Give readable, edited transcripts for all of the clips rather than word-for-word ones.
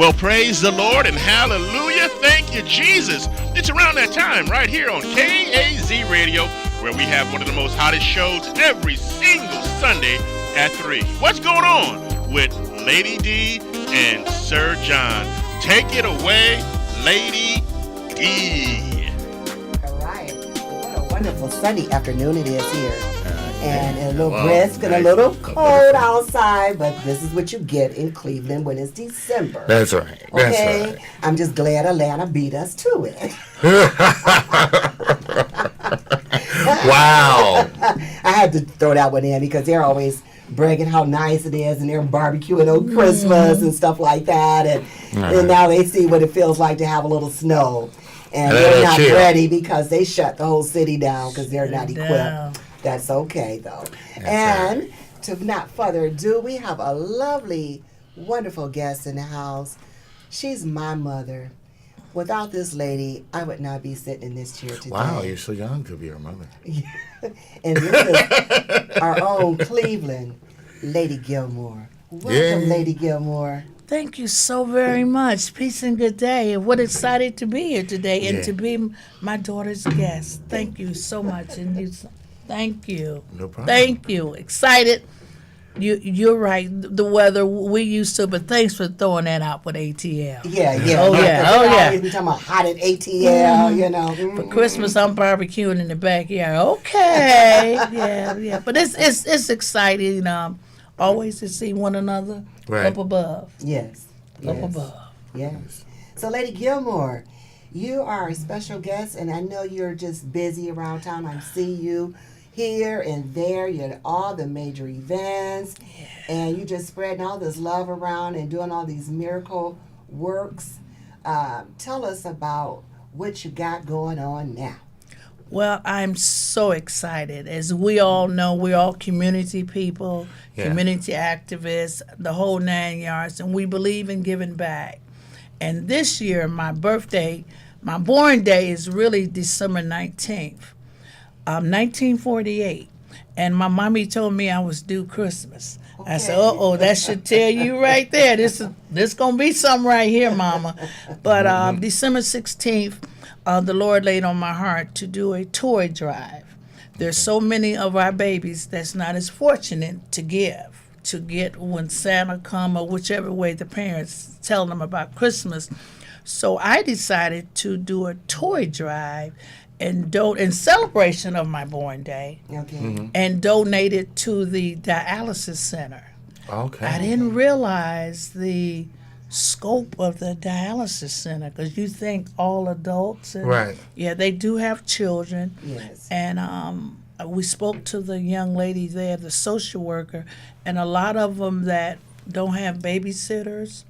Well, praise the Lord and hallelujah. Thank you, Jesus. It's around that time right here on KAZ Radio where we have one of the most hottest shows every single Sunday at 3. What's going on with Lady D and Sir John? Take it away, Lady D. All right. What a wonderful sunny afternoon it is here. And a little brisk and a little cold outside, but this is what you get in Cleveland when it's December. That's right. That's okay? right. I'm just glad Atlanta beat us to it. Wow. I had to throw that one in because they're always bragging how nice it is and they're barbecuing on Christmas and stuff like that. And now they see what it feels like to have a little snow. And they're not ready because they shut the whole city down because they're not equipped. That's okay, though. And to not further ado, we have a lovely, wonderful guest in the house. She's my mother. Without this lady, I would not be sitting in this chair today. Wow, you're so young to be her mother. And this is our own Cleveland, Lady Gilmore. Welcome, Lady Gilmore. Thank you so very much. Peace and good day. And what excited to be here today and to be my daughter's guest. Thank you so much. And thank you. No problem. Thank you. Excited. You're right. The weather we used to, but thanks for throwing that out with ATL. Yeah. Oh yeah. We talking about hot at ATL, you know. For Christmas, I'm barbecuing in the backyard. Okay. yeah. But it's exciting. Always to see one another up above. Yes. Up above. Yes. So, Lady Gilmore, you are a special guest, and I know you're just busy around town. I see you here and there. You're at all the major events, and you just spreading all this love around and doing all these miracle works. Tell us about what you got going on now. Well, I'm so excited. As we all know, we're all community people, community activists, the whole 9 yards, and we believe in giving back. And this year, my born day is really December 19th, 1948. And my mommy told me I was due Christmas. Okay. I said, that should tell you right there. This going to be something right here, Mama. But December 16th, the Lord laid on my heart to do a toy drive. There's so many of our babies that's not as fortunate to get when Santa come or whichever way the parents tell them about Christmas. So I decided to do a toy drive and in celebration of my born day, and donate it to the dialysis center. Okay. I didn't realize the scope of the dialysis center because you think all adults. And, yeah, they do have children. Yes. And we spoke to the young lady there, the social worker, and a lot of them that don't have babysitters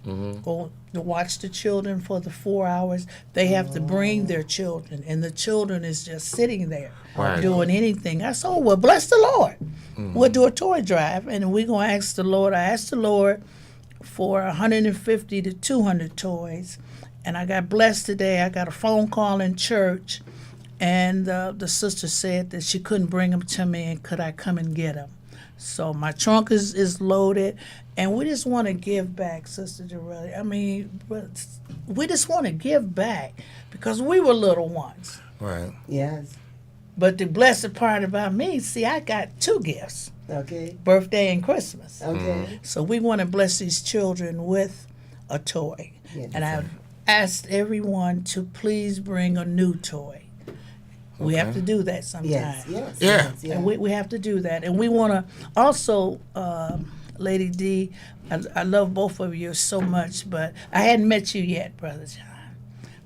or to watch the children for the 4 hours, they have to bring their children, and the children is just sitting there doing anything. I said, well, bless the Lord. We'll do a toy drive, and we're going to ask the Lord. I asked the Lord for 150 to 200 toys, and I got blessed today. I got a phone call in church, and the sister said that she couldn't bring them to me, and could I come and get them? So my trunk is loaded, and we just want to give back, Sister Dorelli. I mean, we just want to give back because we were little ones. Right. Yes. But the blessed part about me, see, I got 2 gifts. Okay. Birthday and Christmas. Okay. So we want to bless these children with a toy. Yes. And I've asked everyone to please bring a new toy. We have to do that sometimes. Yes. And we have to do that. And we want to also, Lady D, I love both of you so much, but I hadn't met you yet, Brother John.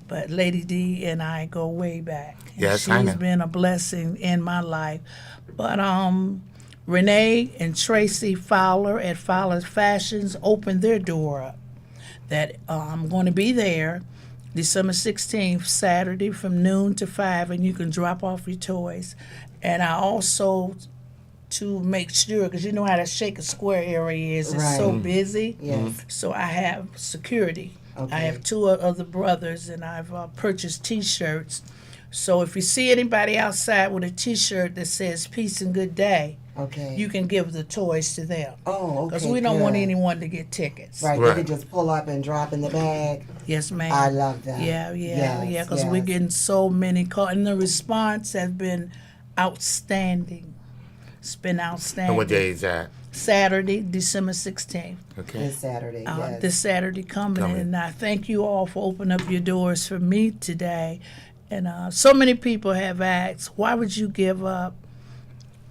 But Lady D and I go way back. Yes, I know. She's been a blessing in my life. But Renee and Tracy Fowler at Fowler's Fashions opened their door up. That I'm going to be there December 16th, Saturday from noon to 5, and you can drop off your toys. And I also, to make sure, because you know how the Shaker Square area is, it's so busy. Yes. So I have security. Okay. I have 2 other brothers, and I've purchased T-shirts. So if you see anybody outside with a T-shirt that says "Peace and Good Day," Okay. you can give the toys to them. Oh, okay. Because we don't want good. anyone to get tickets. Right, Right. they can just pull up and drop in the bag. Yes, ma'am. I love that. Yeah, Yes, because yes. we're getting so many calls, and the response has been outstanding. It's been outstanding. And what day is that? Saturday, December 16th. Okay. This Saturday, yes. This Saturday coming, and I thank you all for opening up your doors for me today. And so many people have asked, why would you give up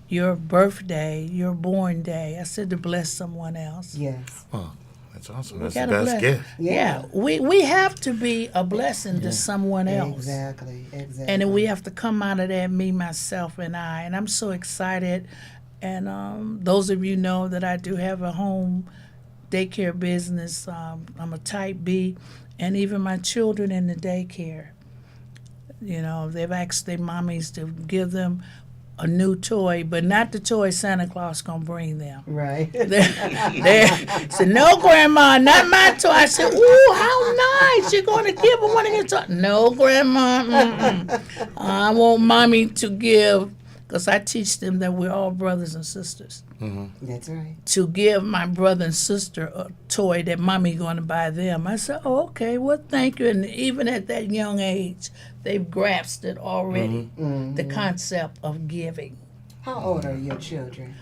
your birthday, your born day? I said to bless someone else. Yes. Oh, that's awesome. We That's the gotta best bless. gift. Yeah, we have to be a blessing to someone else. Exactly. And then we have to come out of that, me, myself, and I. And I'm so excited. And those of you know that I do have a home daycare business. I'm a type B. And even my children in the daycare, you know, they've asked their mommies to give them a new toy, but not the toy Santa Claus gonna bring them. Right. They said, no, Grandma, not my toy. I said, ooh, how nice. You're going to give them one of your toys. No, Grandma. Mm-mm. I want Mommy to give, because I teach them that we're all brothers and sisters, That's right. to give my brother and sister a toy that Mommy going to buy them. I said, oh, okay, well, thank you. And even at that young age, they've grasped it already, the concept of giving. How old are your children?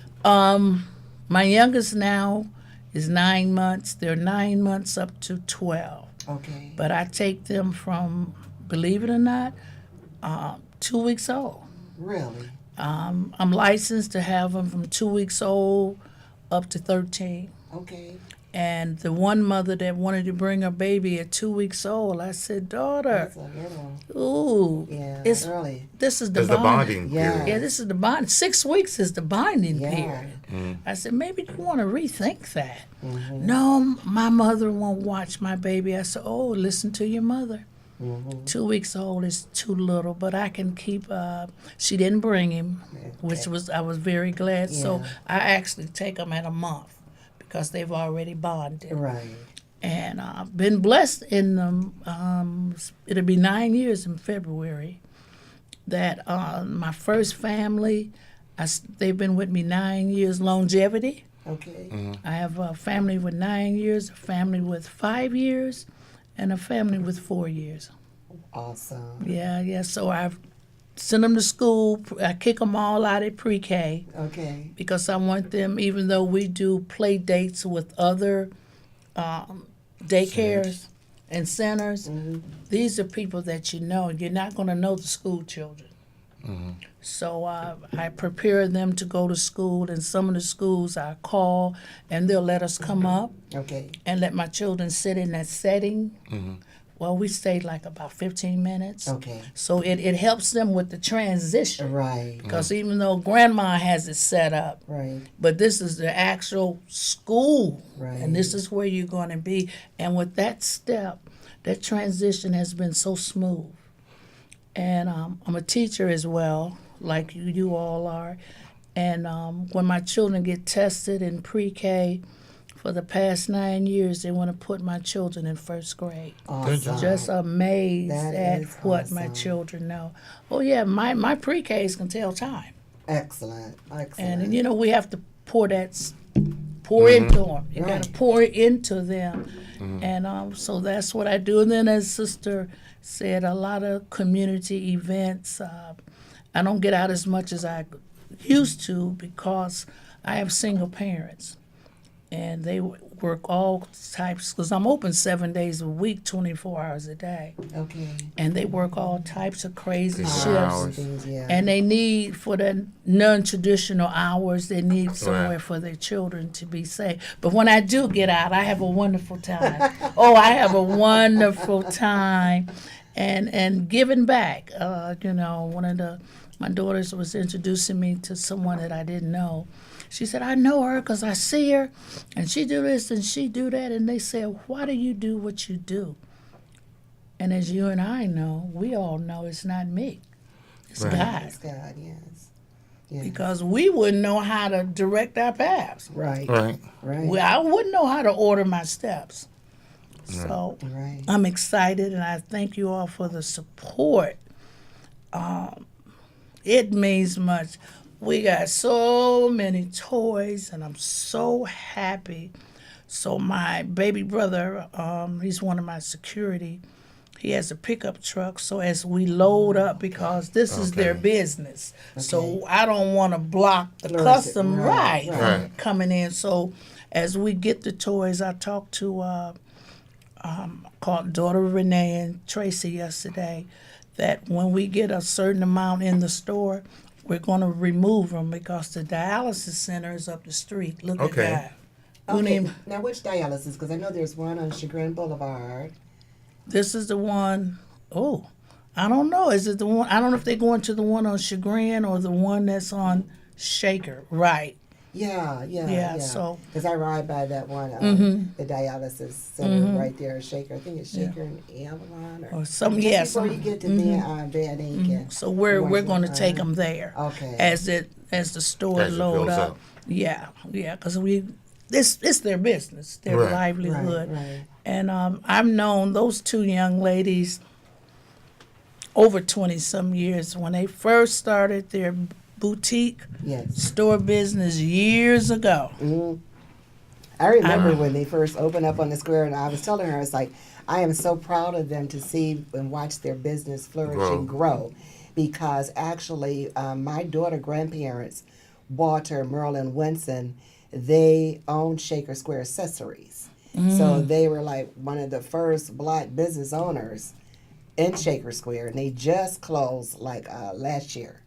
My youngest now is 9 months. They're 9 months up to 12. Okay. But I take them from, believe it or not, 2 weeks old. Really? I'm licensed to have them from 2 weeks old up to 13. Okay. And the one mother that wanted to bring her baby at 2 weeks old, I said, daughter, That's a little. ooh, Yeah. it's Early. this is the There's the bonding. bonding Yeah. period. Yeah, this is the bond. 6 weeks is the bonding Yeah. period. I said, maybe you want to rethink that. No, my mother won't watch my baby. I said, oh, listen to your mother. 2 weeks old is too little, but I can keep. She didn't bring him, which was I was very glad. So Yeah. I actually take them at a month because they've already bonded. Right. And I've been blessed in them. It'll be 9 years in February that my first family, they've been with me 9 years, longevity. Okay. I have a family with 9 years, a family with 5 years, and a family with 4 years. Awesome. Yeah. So I've sent them to school. I kick them all out at pre-K Okay. because I want them, even though we do play dates with other daycares and centers, these are people that you know. You're not going to know the school children. So I prepare them to go to school, and some of the schools I call, and they'll let us come up Okay. and let my children sit in that setting. Well, we stayed like about 15 minutes. Okay. So it helps them with the transition. Right. Because even though grandma has it set up, Right. but this is the actual school, Right. and this is where you're going to be. And with that step, that transition has been so smooth. And I'm a teacher as well, like you all are. And when my children get tested in pre-K, for the past 9 years, they want to put my children in first grade. Awesome. Just amazed That at is what my awesome. children know. Oh yeah, my pre-Ks can tell time. Excellent. Excellent. And you know, we have to pour into them. You got Right. to pour into them, and so that's what I do. And then, as Sister said, a lot of community events. I don't get out as much as I used to because I have single parents, and they work all types. Because I'm open 7 days a week, 24 hours a day, Okay. and they work all types of crazy shifts. hours. Things, yeah. And they need, for the non-traditional hours, they need somewhere for their children to be safe. But when I do get out, I have a wonderful time. I have a wonderful time. And giving back. One of my daughters was introducing me to someone that I didn't know. She said, I know her because I see her, and she do this and she do that. And they said, why do you do what you do? And as you and I know, we all know it's not me. It's Right. God. Praise God, yes. Yes. Because we wouldn't know how to direct our paths. Right. Right. Right. I wouldn't know how to order my steps. So Right. I'm excited, and I thank you all for the support. It means much. We got so many toys, and I'm so happy. So my baby brother, he's one of my security. He has a pickup truck. So as we load up, because this is their business, so I don't want to block the custom Right. coming in. So as we get the toys, I talked to called daughter Renee and Tracy yesterday, that when we get a certain amount in the store, we're going to remove them because the dialysis center is up the street. Look Okay. at that. Okay. Now, which dialysis? Because I know there's one on Chagrin Boulevard. This is the one, oh, I don't know. Is it the one? I don't know if they're going to the one on Chagrin or the one that's on Shaker. Right. Yeah. So- because I ride by that one, the dialysis center right there, Shaker. I think it's Shaker and Avalon, Or some, just yeah. before you get to Van Inc. So we're going to take them there. Okay. As the store As it load fills up. up. Yeah, because it's their business, their Right. livelihood. Right. And I've known those two young ladies over 20 some years when they first started their boutique Yes. store business years ago. I remember when they first opened up on the square, and I was telling her, it's like, I am so proud of them to see and watch their business flourish and grow. Because actually, my daughter grandparents, Walter, Merle, and Winston, they owned Shaker Square Accessories. So they were like one of the first black business owners in Shaker Square, and they just closed like last year.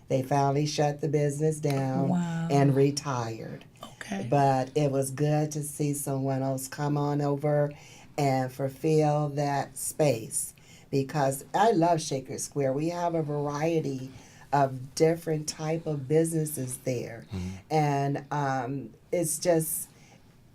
They finally shut the business down Wow. and retired. Okay. But it was good to see someone else come on over and fulfill that space, because I love Shaker Square. We have a variety of different type of businesses there, and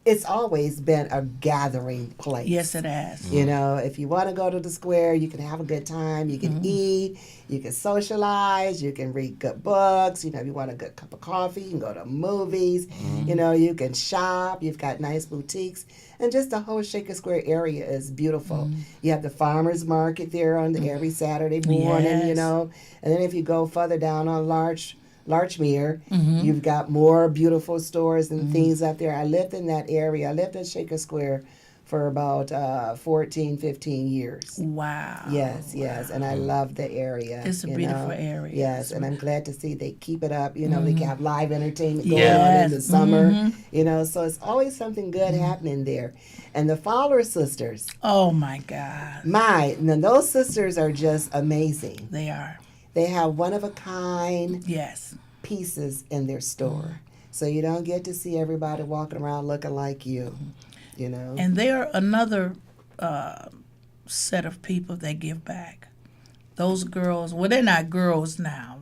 it's always been a gathering place. Yes, it has. You know, if you want to go to the square, you can have a good time. You can eat, you can socialize, you can read good books. You know, if you want a good cup of coffee, you can go to movies. You know, you can shop. You've got nice boutiques. And just the whole Shaker Square area is beautiful. You have the farmers market there on every Saturday morning, you Yes. know. And then if you go further down on Larchmere, you've got more beautiful stores and things up there. I lived in that area. I lived in Shaker Square for about 14, 15 years. Wow. Yes, and I love the area. It's a you beautiful know. area. Yes, and I'm glad to see they keep it up. You know, they have live entertainment going on Yes. in the summer. You know, so it's always something good happening there. And the Fowler sisters, Oh my God. now those sisters are just amazing. They are. They have one of a kind Yes. pieces in their store. So you don't get to see everybody walking around looking like you, you know. And they're another set of people that give back. Those girls, well, they're not girls now.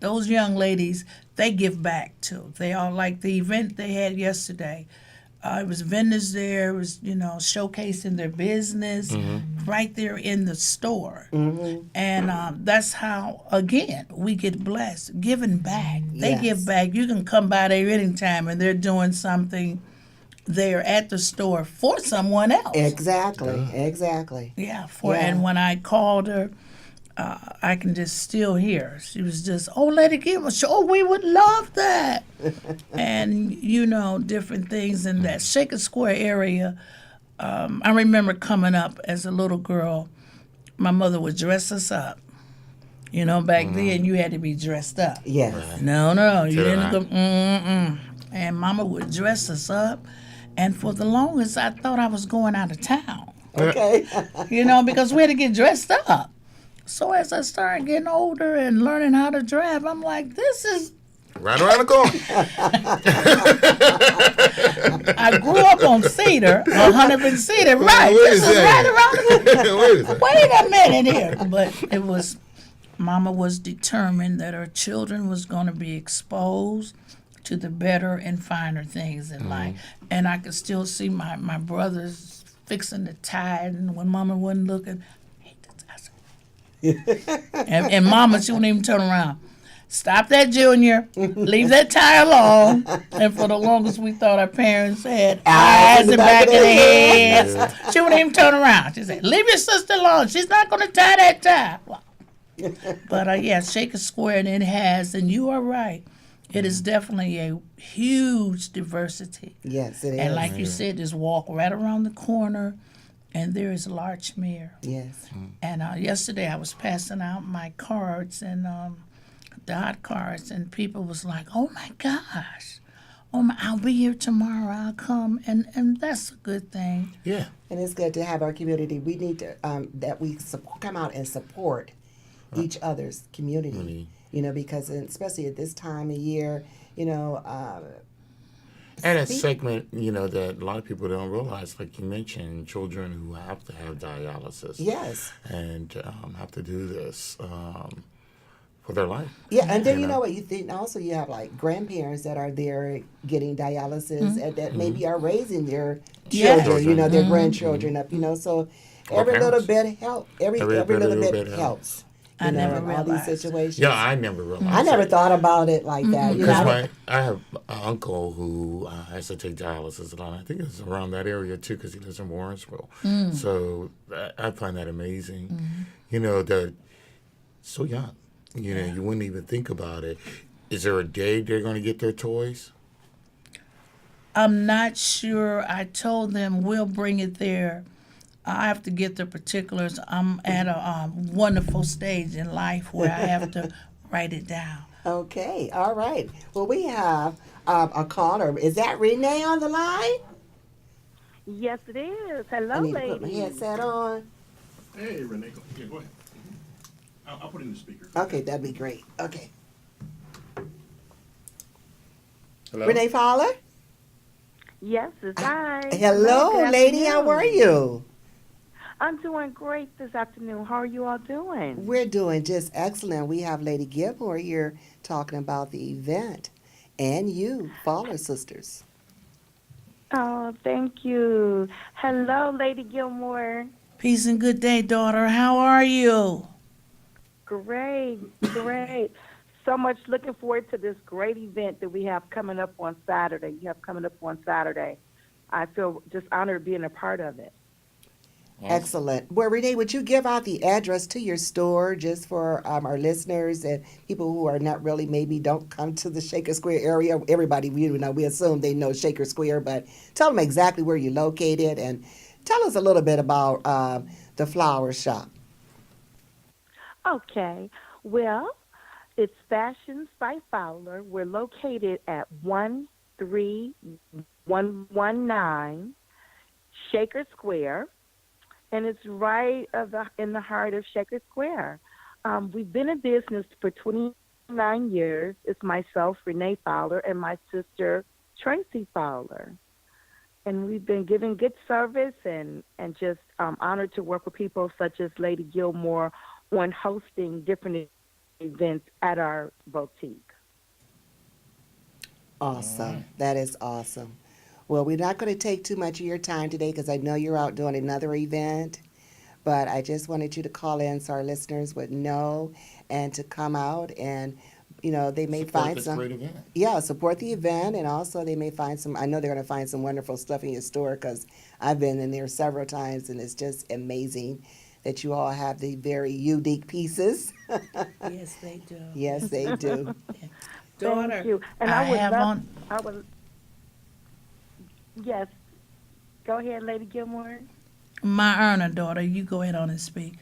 Those young ladies, they give back too. They all like the event they had yesterday. It was vendors there. It was, showcasing their business right there in the store. And that's how, again, we get blessed, giving back. They Yes. give back. You can come by there anytime, and they're doing something there at the store for someone else. Exactly. Yeah, Yeah. and when I called her, I can just still hear her. She was just, let it give us. Oh, we would love that. And, different things in that Shaker Square area. I remember coming up as a little girl, my mother would dress us up. Back then you had to be dressed up. Yes. No, you Tell didn't her. go, And Mama would dress us up. And for the longest, I thought I was going out of town. Okay. Because we had to get dressed up. So as I started getting older and learning how to drive, I'm like, this is. Right around the corner. I grew up on Cedar, 100% Cedar, right? Wait a This is second. right around the Wait a second. Wait a minute here. But it was, Mama was determined that her children was going to be exposed to the better and finer things in life. And I could still see my brothers fixing the tie, and when Mama wasn't looking, and Mama, she wouldn't even turn around. Stop that, Junior. Leave that tie alone. And for the longest, we thought our parents had eyes in the back of their heads. She wouldn't even turn around. She said, leave your sister alone. She's not going to tie that tie. But, Shaker Square, and it has, and you are right. It is definitely a huge diversity. Yes, it is. And like you said, just walk right around the corner, and there is Larchmere. Yes. And yesterday I was passing out my cards and dot cards, and people was like, "Oh my gosh, I'll be here tomorrow. I'll come," and that's a good thing. Yeah. And it's good to have our community. We need to that we come out and support each other's community. You know, because especially at this time of year, you know. And a segment, you know, that a lot of people don't realize, like you mentioned, children who have to have dialysis. Yes. And have to do this for their life. Yeah, and then you know what you think. Also, you have like grandparents that are there getting dialysis and that maybe are raising their children, you know, their grandchildren up. You know, so every little bit help. Every little bit helps. You I know, never in all these realized. situations. Yeah, I never realized. I never thought about it like that. You know, Because I have an uncle who has to take dialysis a lot. I think it's around that area too, because he lives in Warrensville. So I find that amazing. You know, that so young. You know, you wouldn't even think about it. Is there a day they're going to get their toys? I'm not sure. I told them we'll bring it there. I have to get the particulars. I'm at a wonderful stage in life where I have to write it down. Okay, all right. Well, we have a caller. Is that Renee on the line? Yes, it is. Hello, I need to put my ladies. headset on. Hey, Renee. Yeah, go ahead. I'll put it in the speaker. Okay, that'd be great. Okay. Hello? Renee Fowler? Yes, it's I. Hello, Good lady. How afternoon. are you? I'm doing great this afternoon. How are you all doing? We're doing just excellent. We have Lady Gilmore here talking about the event and you, Fowler Sisters. Oh, thank you. Hello, Lady Gilmore. Peace and good day, daughter. How are you? Great, great. So much looking forward to this great event that we have coming up on Saturday. I feel just honored being a part of it. Excellent. Well, Renee, would you give out the address to your store just for our listeners and people who are not really, maybe don't come to the Shaker Square area? Everybody, we assume they know Shaker Square, but tell them exactly where you're located and tell us a little bit about the flower shop. Okay. Well, it's Fashions by Fowler. We're located at 13119 Shaker Square, and it's right in the heart of Shaker Square. We've been in business for 29 years. It's myself, Renee Fowler, and my sister, Tracy Fowler. And we've been giving good service and just honored to work with people such as Lady Gilmore on hosting different events at our boutique. Awesome. That is awesome. Well, we're not going to take too much of your time today because I know you're out doing another event. But I just wanted you to call in so our listeners would know and to come out and, you know, they may Support find this some. great event. Yeah, support the event, and also they may find some. I know they're going to find some wonderful stuff in your store because I've been in there several times, and it's just amazing that you all have the very unique pieces. Yes, they do. Yes, they do. Daughter, Thank you. And I I would have love, on. I would, yes. Go ahead, Lady Gilmore. My earner, daughter, you go ahead on and speak.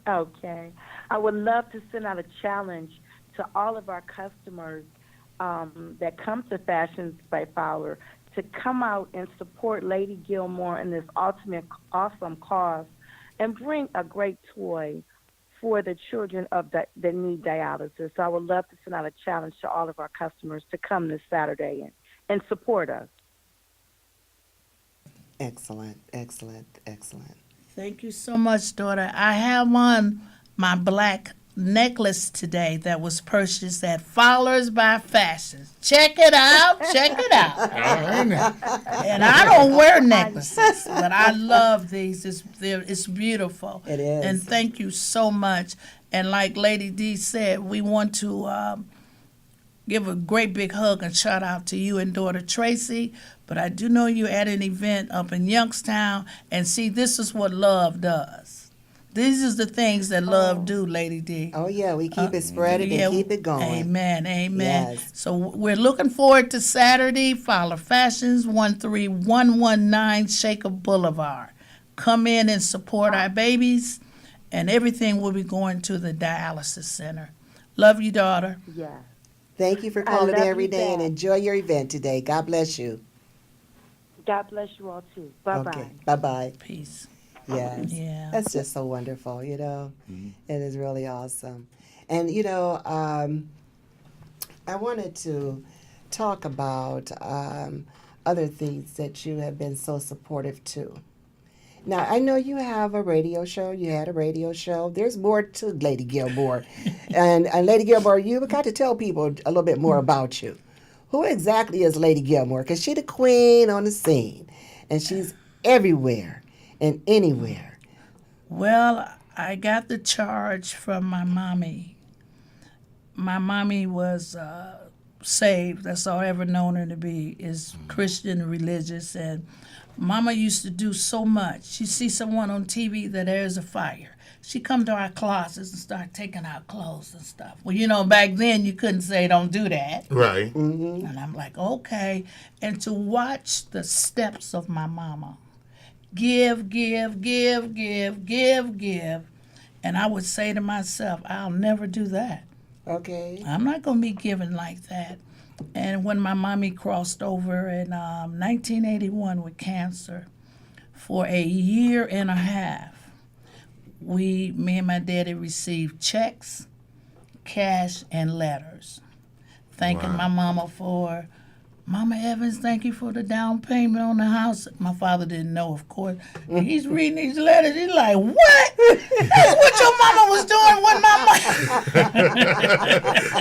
Okay. I would love to send out a challenge to all of our customers that come to Fashions by Fowler to come out and support Lady Gilmore in this awesome cause and bring a great toy for the children that need dialysis. So I would love to send out a challenge to all of our customers to come this Saturday and support us. Excellent, excellent, excellent. Thank you so much, daughter. I have on my black necklace today that was purchased at Fowler's by Fashions. Check it out, check it out. And I don't wear necklaces, but I love these. It's beautiful. It is. And thank you so much. And like Lady D said, we want to give a great big hug and shout out to you and daughter Tracy. But I do know you're at an event up in Youngstown, and see, this is what love does. These is the things that love do, Lady D. Oh yeah, we keep it spreading Yeah, and keep it going. Amen, amen. Yes. So we're looking forward to Saturday, Fowler Fashions, 13119 Shaker Boulevard. Come in and support our babies, and everything will be going to the dialysis center. Love you, daughter. Yes. Thank you for I calling love every you day and back. enjoy your event today. God bless you. God bless you all too. Bye bye. Okay. Bye bye. Peace. Yes. Yeah. That's just so wonderful, you know. It is really awesome. And, you know, I wanted to talk about other things that you have been so supportive to. Now, I know you have a radio show. You had a radio show. There's more to Lady Gilmore. and Lady Gilmore, you've got to tell people a little bit more about you. Who exactly is Lady Gilmore? Because she's the queen on the scene. And she's everywhere and anywhere. Well, I got the charge from my mommy. My mommy was saved. That's all I ever known her to be, is Christian and religious. And Mama used to do so much. She see someone on TV that there's a fire. She come to our closets and start taking out clothes and stuff. Well, you know, back then you couldn't say don't do that. Right. And I'm like, okay. And to watch the steps of my mama. Give, give, give, give, give, give. And I would say to myself, I'll never do that. Okay. I'm not going to be giving like that. And when my mommy crossed over in 1981 with cancer, for a year and a half, me and my daddy received checks, cash, and letters, thanking Wow. my mama for, Mama Evans, thank you for the down payment on the house. My father didn't know, of course. He's reading these letters. He's like, what? That's what your mama was doing with my money.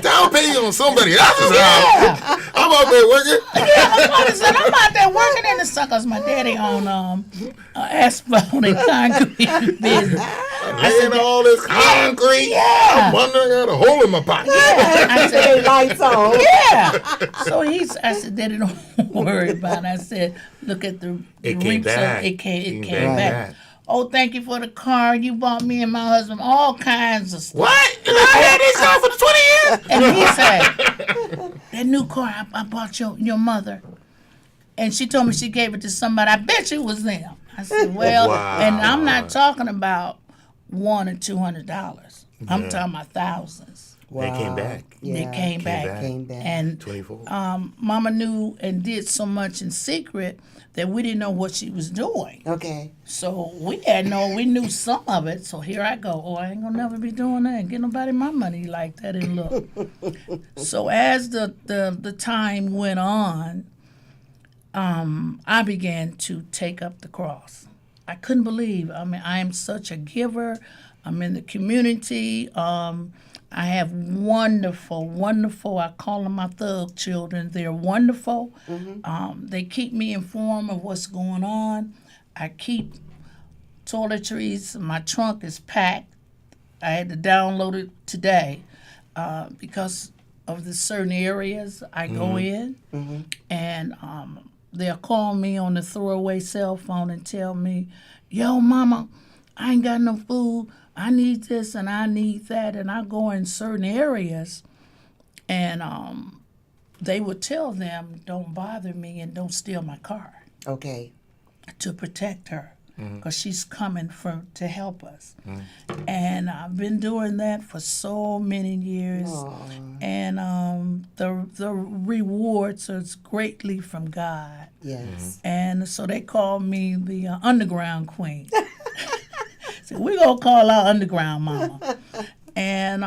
Down payment on somebody else's house. I'm out there working. Yeah, my father said, I'm out there working in the suckers. My daddy on asphalt and concrete business. Laying all this concrete. Yeah. I'm wondering, I got a hole in my pocket. I said, Hey, lights on. yeah. So I said, Daddy, don't worry about it. I said, look at the It came reaps of- back. It came Came back. back. Oh, thank you for the car you bought me and my husband. All kinds of stuff. What? And I had this car for the 20 years? And he said, that new car I bought your mother. And she told me she gave it to somebody. I bet you it was them. I said, well, Wow. and I'm not talking about $100 or $200. I'm talking about thousands. They came back. They Yeah, came back. Came back. And 24. Mama knew and did so much in secret that we didn't know what she was doing. Okay. So we knew some of it. So here I go. Oh, I ain't gonna never be doing that and get nobody my money like that. And look. So as the time went on, I began to take up the cross. I couldn't believe. I mean, I am such a giver. I'm in the community. I have wonderful, I call them my thug children. They're wonderful. They keep me informed of what's going on. I keep toiletries. My trunk is packed. I had to download it today because of the certain areas I go in. And they'll call me on the throwaway cell phone and tell me, yo, Mama, I ain't got no food. I need this and I need that. And I go in certain areas and they would tell them, don't bother me and don't steal my car, Okay. to protect her because she's coming to help us. And I've been doing that for so many years. And the rewards are greatly from God. Yes. And so they call me the underground queen. So we're going to call our underground mama. And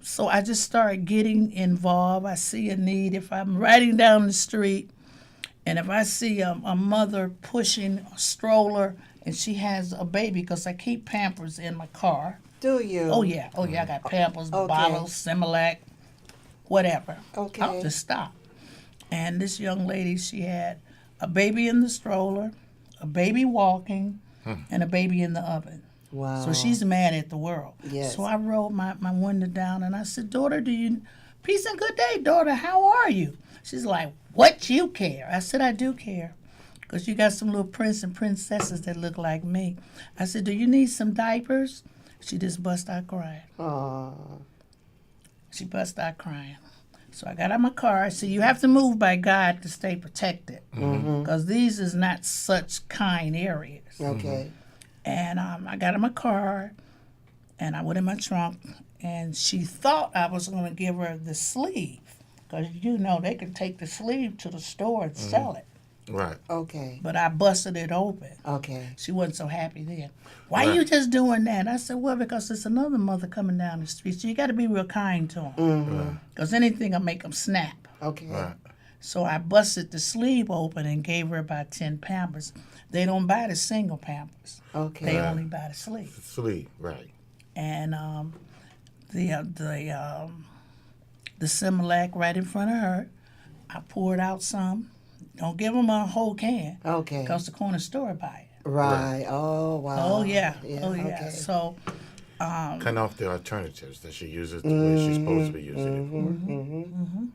so I just started getting involved. I see a need. If I'm riding down the street and if I see a mother pushing a stroller and she has a baby, because I keep Pampers in my car. Do you? Oh, yeah. I got Pampers, Okay. bottles, Similac, whatever. Okay. I'll just stop. And this young lady, she had a baby in the stroller, a baby walking, and a baby in the oven. Wow. So she's mad at the world. Yes. So I rolled my window down and I said, daughter, peace and good day, daughter, how are you? She's like, what you care? I said, I do care. Because you got some little prince and princesses that look like me. I said, do you need some diapers? She just bust out crying. Aw. She bust out crying. So I got out my car. See, you have to move by God to stay protected, because these is not such kind areas. Okay. And I got in my car, and I went in my trunk, and she thought I was going to give her the sleeve, because they can take the sleeve to the store and sell it. Right. Okay. But I busted it open. Okay. She wasn't so happy then. Why Right. you just doing that? I said, well, because there's another mother coming down the street, so you got to be real kind to them, because anything will make them snap. Okay. Right. So I busted the sleeve open and gave her about 10 Pampers. They don't buy the single Pampers. Okay. They only buy the sleeve. Sleep. Right. And the Similac right in front of her, I poured out some. Don't give them a whole can, Okay. because the corner store buy it. Right. Oh wow. Oh yeah. Oh yeah. Okay. So Cut off the alternatives that she uses the way she's supposed to be using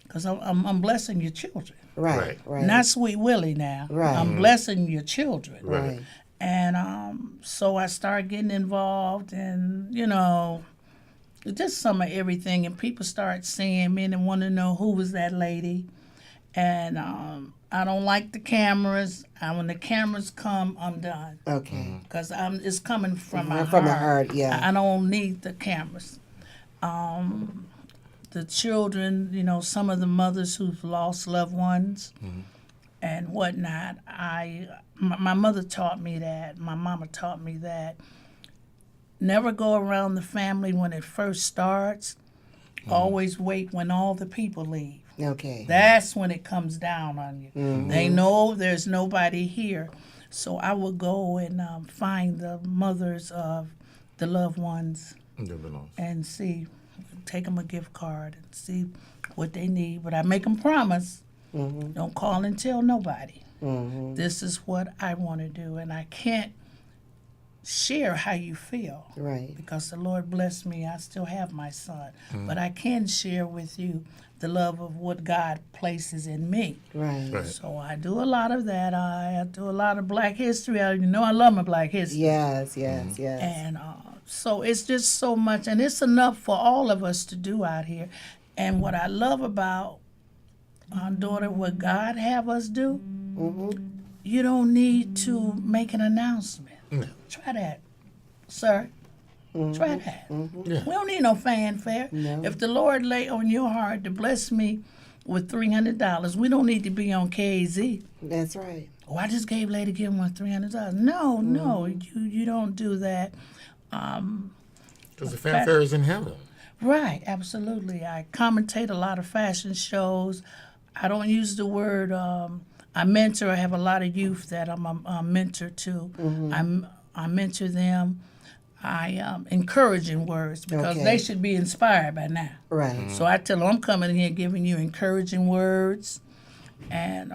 because I'm blessing your children. Right. Right. Right. Not Sweet Willie now. Right. I'm blessing your children. Right. And so I started getting involved, and just some of everything. And people start seeing me and want to know who was that lady. And I don't like the cameras. When the cameras come, I'm done, Okay. because it's coming from my From heart. the heart, yeah. I don't need the cameras. The children, some of the mothers who've lost loved ones and whatnot. My mother taught me that. My mama taught me that. Never go around the family when it first starts. Always wait when all the people leave. Okay. That's when it comes down on you. They know there's nobody here. So I will go and find the mothers of the loved ones and see, take them a gift card and see what they need. But I make them promise, don't call and tell nobody. This is what I want to do. And I can't share how you feel. Right. Because the Lord blessed me. I still have my son. But I can share with you the love of what God places in me. Right. Right. So I do a lot of that. I do a lot of Black history. I love my Black history. Yes. Yes. Yes. And so it's just so much. And it's enough for all of us to do out here. And what I love about our daughter, what God have us do, you don't need to make an announcement. No. Try that, sir. Try that. Yeah. We don't need no fanfare. No. If the Lord lay on your heart to bless me with $300, we don't need to be on KZ. That's right. Oh, I just gave Lady Gilmore $300. No, you don't do that. Because the fanfare is in heaven. Right, absolutely. I commentate a lot of fashion shows. I don't use the word. I mentor. I have a lot of youth that I'm a mentor to. I mentor them. I encouraging words because Okay. they should be inspired by now. Right. So I tell them I'm coming in here giving you encouraging words, and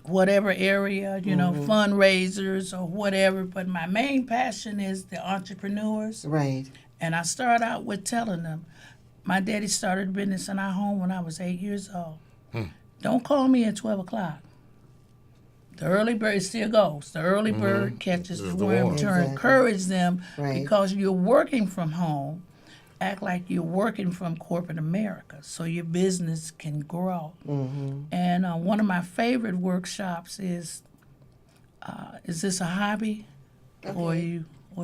whatever area, fundraisers or whatever. But my main passion is the entrepreneurs. Right. And I start out with telling them, my daddy started a business in our home when I was 8 years old. Don't call me at 12 o'clock. The early bird still goes. The early bird catches the worm. To Exactly. encourage them, Right. because you're working from home, act like you're working from corporate America so your business can grow. And one of my favorite workshops is this a hobby or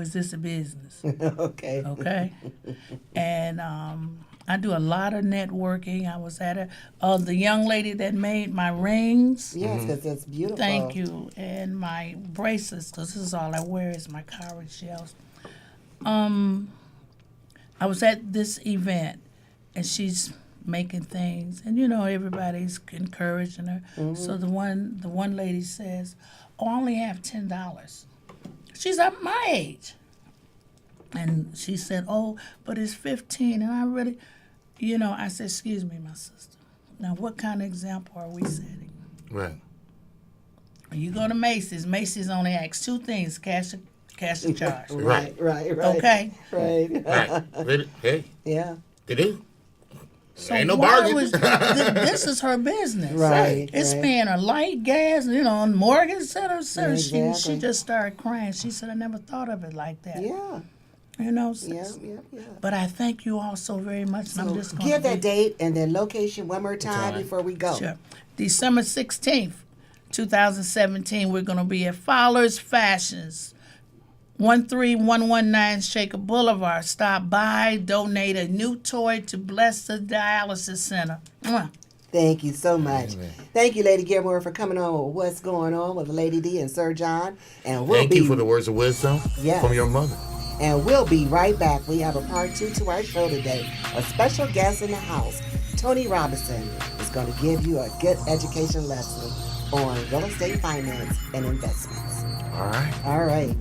is this a business? Okay. Okay. And I do a lot of networking. I was at the young lady that made my rings. Yes, because that's beautiful. Thank you. And my bracelets, because this is all I wear is my cowrie shells. I was at this event, and she's making things, and everybody's encouraging her. So the one lady says, "Oh, I only have $10." She's up my age. And she said, "Oh, but it's 15." And I really, I said, "Excuse me, my sister. Now, what kind of example are we setting? Right. When you go to Macy's, Macy's only asks two things, cash and charge. Right. Okay? Right. Right. Hey, Yeah. they do. So Ain't no why bargain. this is her business. Right. It's right. paying her light, gas, Morgan Center. She Exactly. just started crying. She said, "I never thought of it like that." Yeah. You know, Yeah, sis? yeah. But I thank you all so very much. And I'm just going Give that date and then location one more time time. before we go. Sure. December 16th, 2017, we're going to be at Fowler's Fashions, 13119 Shaker Boulevard. Stop by, donate a new toy to bless the dialysis center. Mwah. Thank you so much. Amen. Thank you, Lady Gilmore, for coming on with What's Going On with Lady D and Sir John. And we'll Thank you for the words of wisdom Yes. from your mother. And we'll be right back. We have a part 2 to our show today. A special guest in the house, Tony Robinson, is going to give you a good education lesson on real estate finance and investments. All right. All right.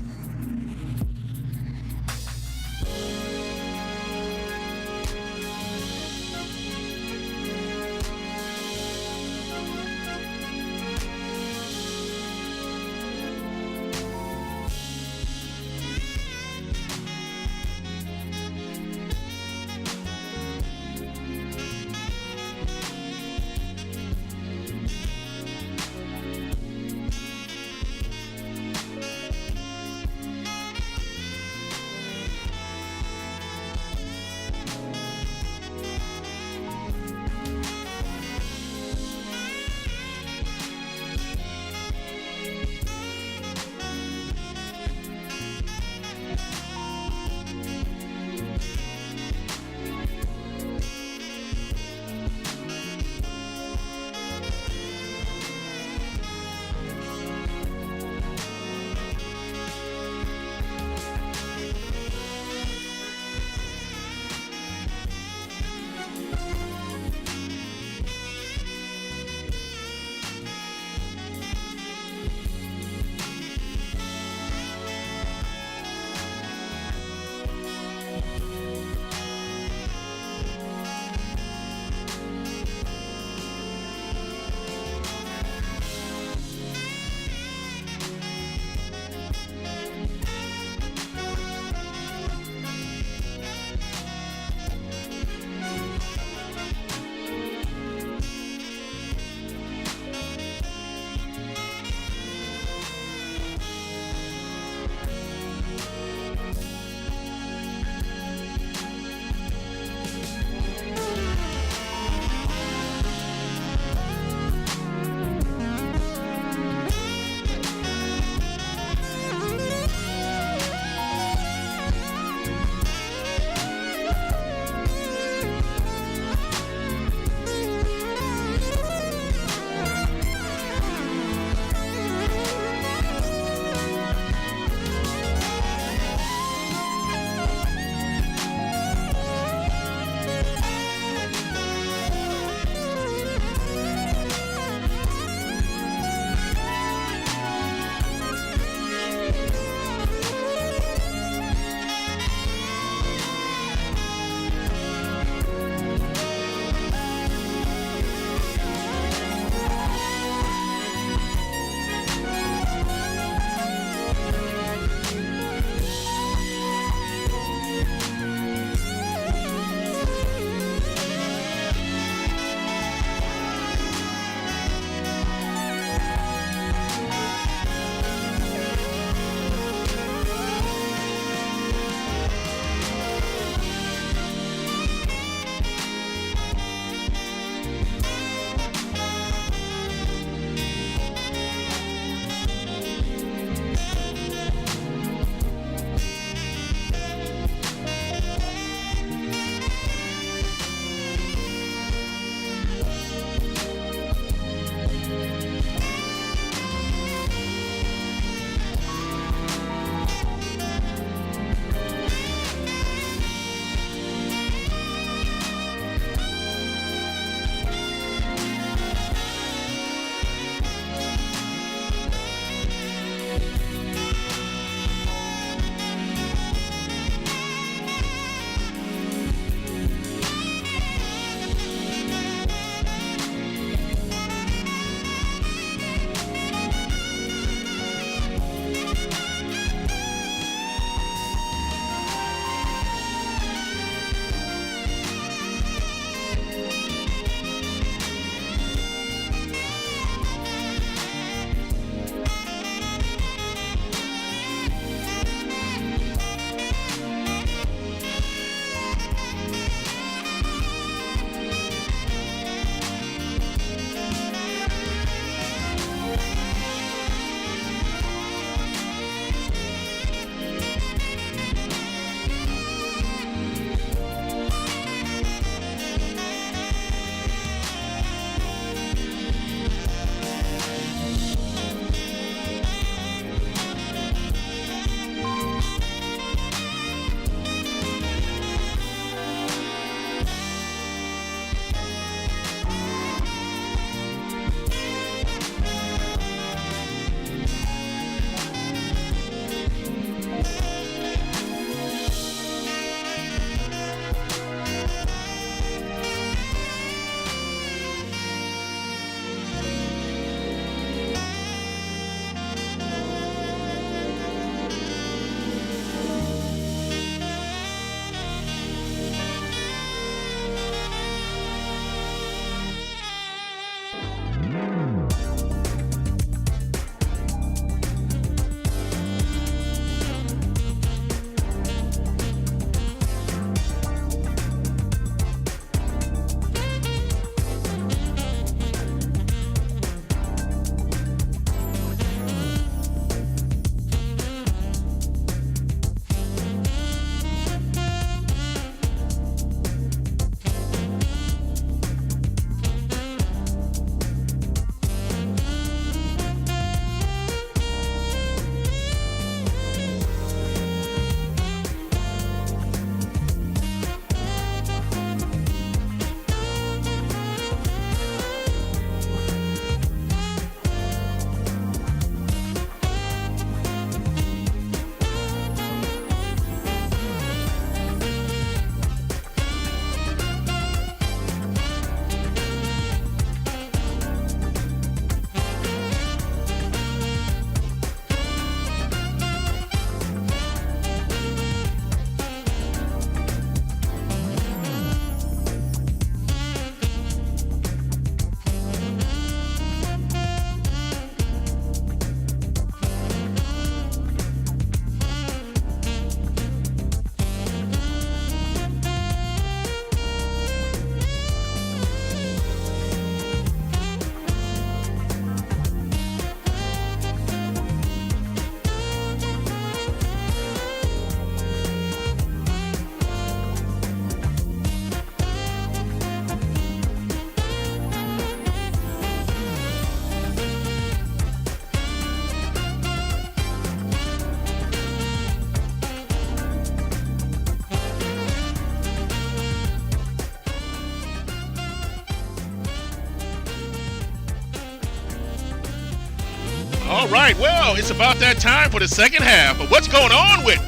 All right, well, it's about that time for the second half of What's Going On with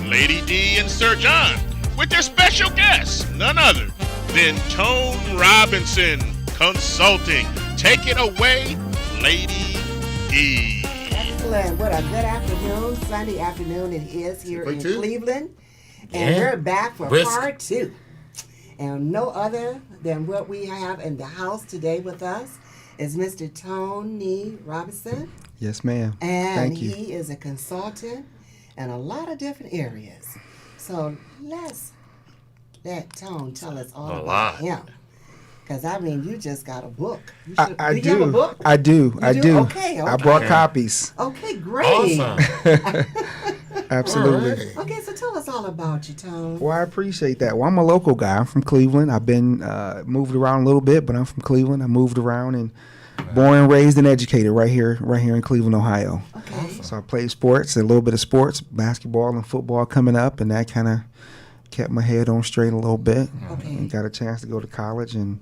Lady D and Sir John, with their special guest, none other than Tone Robinson Consulting. Take it away, Lady D. Excellent. What a good afternoon, Sunday afternoon it is here in Cleveland. And we're back for part 2. And no other than what we have in the house today with us is Mr. Tony Robinson. Yes, ma'am. And Thank you. he is a consultant in a lot of different areas. So let's let Tone tell us all about him. Because, I mean, you just got a book. You should, I do. do. You have a book? I do. I do. Okay. I brought copies. Okay, great. Awesome. Absolutely. All right. Okay, so tell us all about you, Tone. Well, I appreciate that. Well, I'm a local guy. I'm from Cleveland. I've been moved around a little bit, but I'm from Cleveland. I moved around and born and raised and educated right here in Cleveland, Ohio. Okay. So I played sports, a little bit of sports, basketball and football coming up, and that kind of kept my head on straight a little bit. Okay. And got a chance to go to college and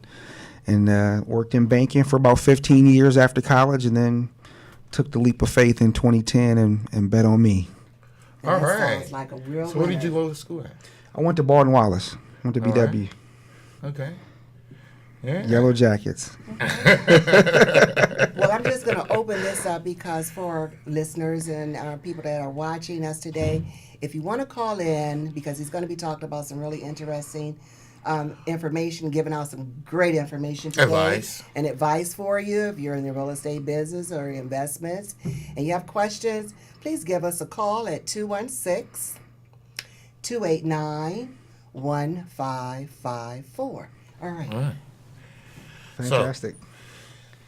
worked in banking for about 15 years after college, and then took the leap of faith in 2010 and bet on me. All That right. sounds like a real So where did winner. you go to school at? I went to Baldwin Wallace. Went to All BW. Okay. Yeah. Yellow Jackets. Well, I'm just going to open this up because for listeners and people that are watching us today, if you want to call in, because he's going to be talking about some really interesting information, giving out some great information today. Advice. And advice for you if you're in the real estate business or investments. And you have questions, please give us a call at 216-289-1554. All right. All right. Fantastic.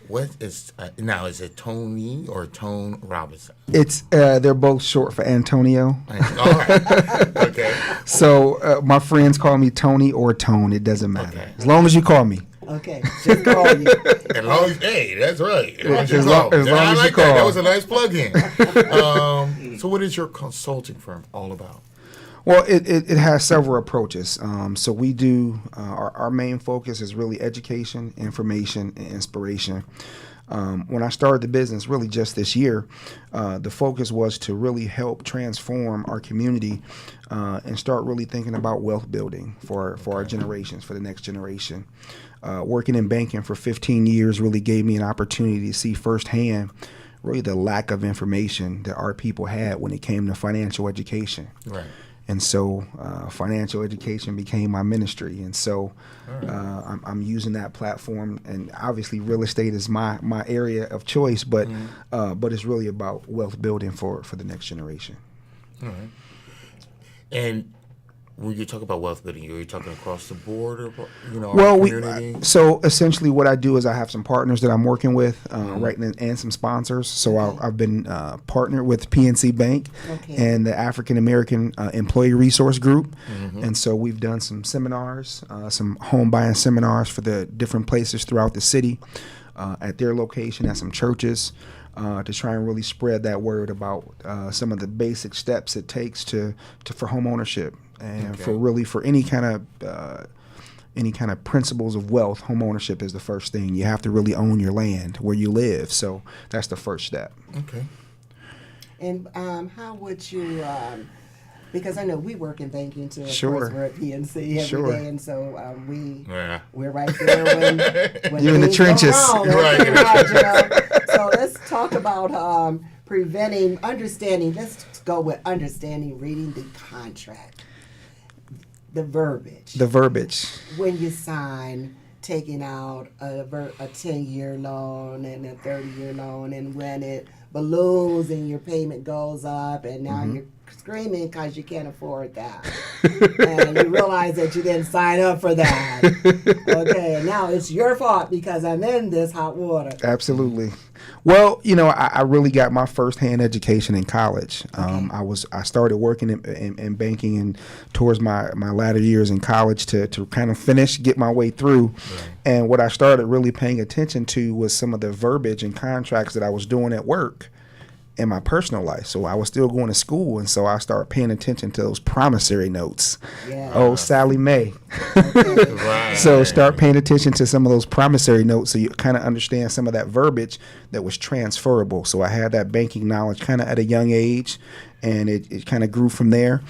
What is now? Is it Tony or Tone Robinson? It's they're both short for Antonio. All right. Okay. So my friends call me Tony or Tone. It doesn't matter. Okay. As long as you call me. Okay, just call you. As long as, hey, that's right. As long as you That call. was a nice plug-in. So what is your consulting firm all about? Well, it has several approaches. So we do, our main focus is really education, information, and inspiration. When I started the business really just this year, the focus was to really help transform our community and start really thinking about wealth building for our generations, for the next generation. Working in banking for 15 years really gave me an opportunity to see firsthand really the lack of information that our people had when it came to financial education. Right. And so financial education became my ministry. And so I'm using that platform. And obviously real estate is my area of choice, but it's really about wealth building for the next generation. All right. And when you talk about wealth building, are you talking across the board or, our Well, community? so essentially what I do is I have some partners that I'm working with right now and some sponsors. So I've been partnered with PNC Bank and the African American Employee Resource Group. And so we've done some seminars, some home buying seminars for the different places throughout the city at their location, at some churches. To try and really spread that word about some of the basic steps it takes for home ownership and for any kind of principles of wealth. Home ownership is the first thing. You have to really own your land where you live. So that's the first step. Okay. And how would you, because I know we work in banking too, of Sure. course we're at PNC every day, and so we're right there when You're in the things go trenches. wrong. So let's talk about understanding, let's go with understanding, reading the contract, the verbiage. When you sign, taking out a 10-year loan and a 30-year loan, and when it balloons and your payment goes up, and now you're screaming because you can't afford that. And you realize that you didn't sign up for that. Okay, and now it's your fault because I'm in this hot water. Absolutely. Well, I really got my firsthand education in college. I started working in banking and towards my latter years in college to kind of get my way through. Right. And what I started really paying attention to was some of the verbiage and contracts that I was doing at work. in my personal life. So I was still going to school, and so I started paying attention to those promissory notes. Yeah. Oh, Sally Mae. Right. So start paying attention to some of those promissory notes so you kind of understand some of that verbiage that was transferable. So I had that banking knowledge kind of at a young age, and it kind of grew from there.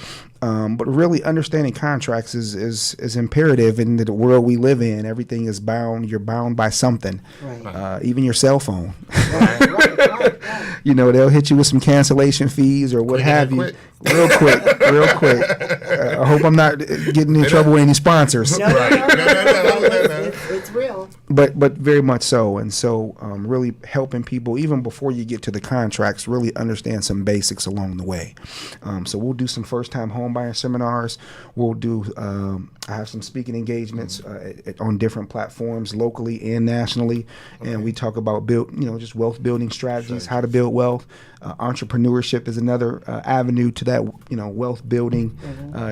But really understanding contracts is imperative in the world we live in. Everything is bound. You're bound by something, Right. even your cell phone. Right. You know, they'll hit you with some cancellation fees or what Quick have and you. quick. Real quick. I hope I'm not getting in trouble with any sponsors. No, Right. no, No. it's real. But very much so. And so really helping people, even before you get to the contracts, really understand some basics along the way. So we'll do some first-time home buyer seminars. We'll do, I have some speaking engagements on different platforms, locally and nationally. And we talk about just wealth building strategies, how to build wealth. Entrepreneurship is another avenue to that, wealth building